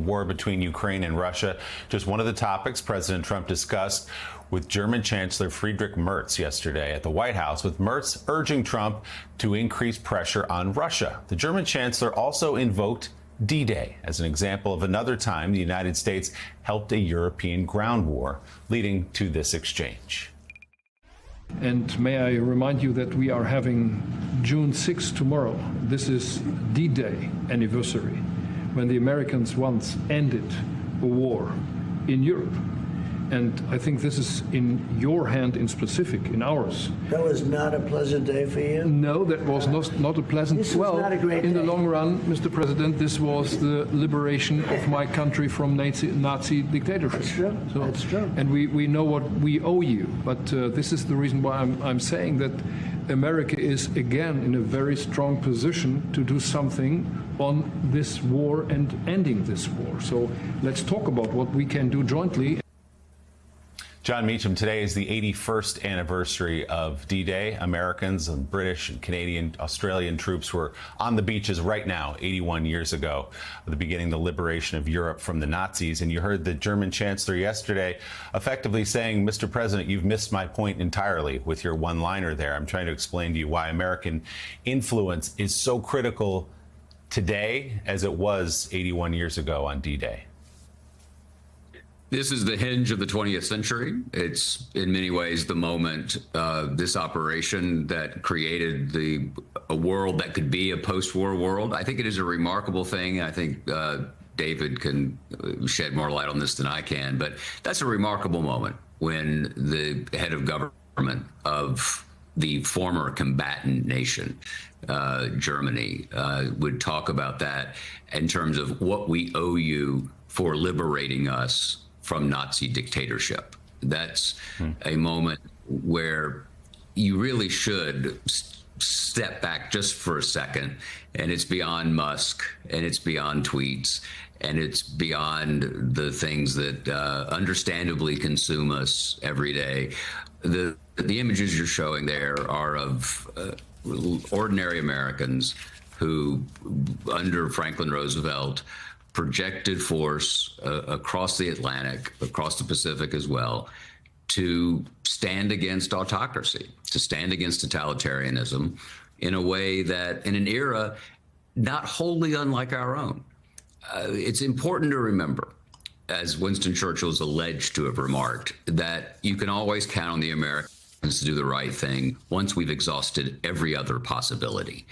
War between Ukraine and Russia, just one of the topics President Trump discussed with German Chancellor Friedrich Merz yesterday at the White House, with Merz urging Trump to increase pressure on Russia. The German Chancellor also invoked D-Day as an example of another time the United States helped a European ground war, leading to this exchange. And may I remind you that we are having June 6th tomorrow. This is D-Day anniversary, when the Americans once ended a war in Europe. And I think this is in your hand in specific, in ours. That was not a pleasant day for you? No, that was not a pleasant... This was not a great in day. the long run, Mr. President, this was the liberation of my country from Nazi dictatorship. That's true. That's true. And we know what we owe you. But this is the reason why I'm saying that America is, again, in a very strong position to do something on this war and ending this war. So let's talk about what we can do jointly. John Meacham, today is the 81st anniversary of D-Day. Americans and British and Canadian, Australian troops were on the beaches right now, 81 years ago, the beginning of the liberation of Europe from the Nazis. And you heard the German Chancellor yesterday effectively saying, Mr. President, you've missed my point entirely with your one-liner there. I'm trying to explain to you why American influence is so critical today as it was 81 years ago on D-Day. This is the hinge of the 20th century. It's in many ways the moment, this operation that created a world that could be a post-war world. I think it is a remarkable thing. I think David can shed more light on this than I can, but that's a remarkable moment when the head of government of the former combatant nation, Germany, would talk about that in terms of what we owe you for liberating us from Nazi dictatorship. That's a moment where you really should step back just for a second, and it's beyond Musk, and it's beyond tweets, and it's beyond the things that understandably consume us every day. The images you're showing there are of ordinary Americans who, under Franklin Roosevelt, projected force across the Atlantic, across the Pacific as well, to stand against autocracy, to stand against totalitarianism in a way that, in an era not wholly unlike our own. It's important to remember, as Winston Churchill is alleged to have remarked, that you can always count on the Americans to do the right thing once we've exhausted every other possibility.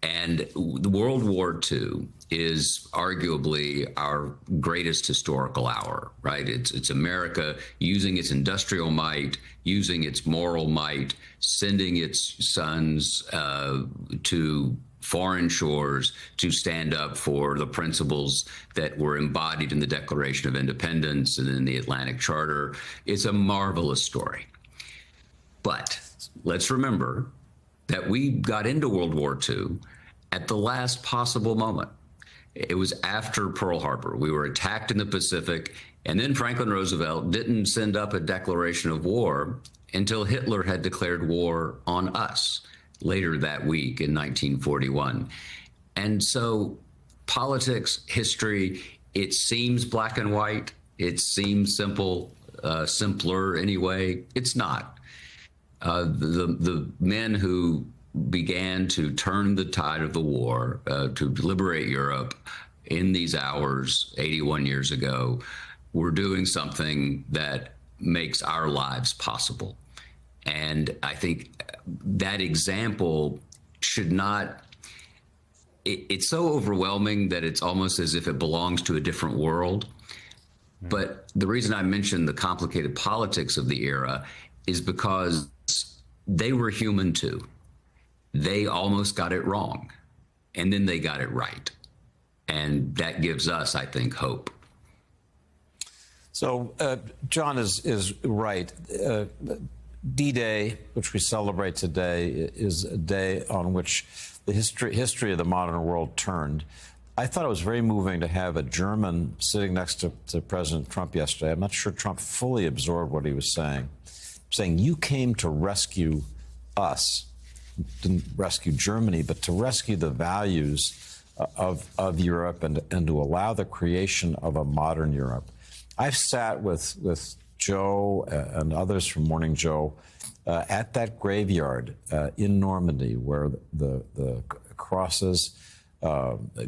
And World War II is arguably our greatest historical hour, right? It's America using its industrial might, using its moral might, sending its sons to foreign shores to stand up for the principles that were embodied in the Declaration of Independence and in the Atlantic Charter. It's a marvelous story. But let's remember that we got into World War II at the last possible moment. It was after Pearl Harbor. We were attacked in the Pacific, and then Franklin Roosevelt didn't send up a declaration of war until Hitler had declared war on us later that week in 1941. And so politics, history, it seems black and white. It seems simple, simpler anyway. It's not. The men who began to turn the tide of the war, to liberate Europe in these hours 81 years ago, were doing something that makes our lives possible. And I think that example should not, it's so overwhelming that it's almost as if it belongs to a different world. But the reason I mentioned the complicated politics of the era is because they were human too. They almost got it wrong, and then they got it right. And that gives us, I think, hope. So John is right. D-Day, which we celebrate today, is a day on which the history of the modern world turned. I thought it was very moving to have a German sitting next to President Trump yesterday. I'm not sure Trump fully absorbed what he was saying you came to rescue us, didn't rescue Germany, but to rescue the values of Europe and to allow the creation of a modern Europe. I've sat with Joe and others from Morning Joe at that graveyard in Normandy where the crosses,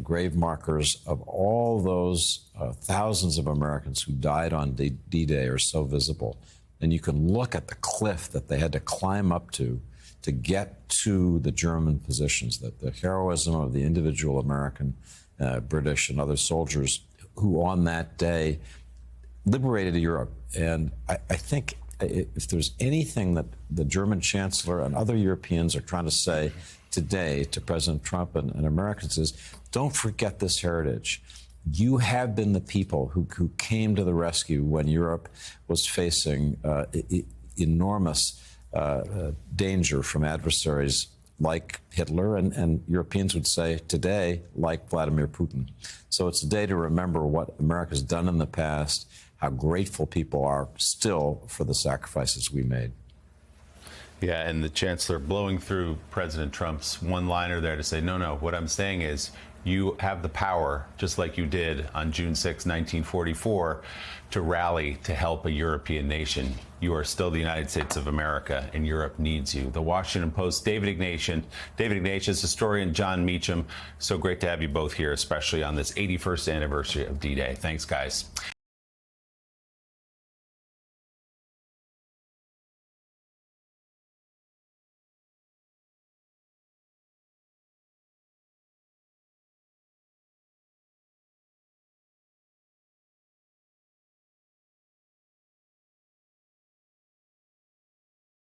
grave markers of all those thousands of Americans who died on D-Day are so visible. And you can look at the cliff that they had to climb up to get to the German positions, the heroism of the individual American, British, and other soldiers who on that day liberated Europe. And I think if there's anything that the German Chancellor and other Europeans are trying to say today to President Trump and Americans is, don't forget this heritage. You have been the people who came to the rescue when Europe was facing enormous danger from adversaries like Hitler, and Europeans would say today, like Vladimir Putin. So it's a day to remember what America's done in the past, how grateful people are still for the sacrifices we made. Yeah, and the Chancellor blowing through President Trump's one-liner there to say, no, what I'm saying is you have the power, just like you did on June 6, 1944, to rally to help a European nation. You are still the United States of America, and Europe needs you. The Washington Post, David Ignatius, historian Jon Meacham. So great to have you both here, especially on this 81st anniversary of D-Day. Thanks, guys.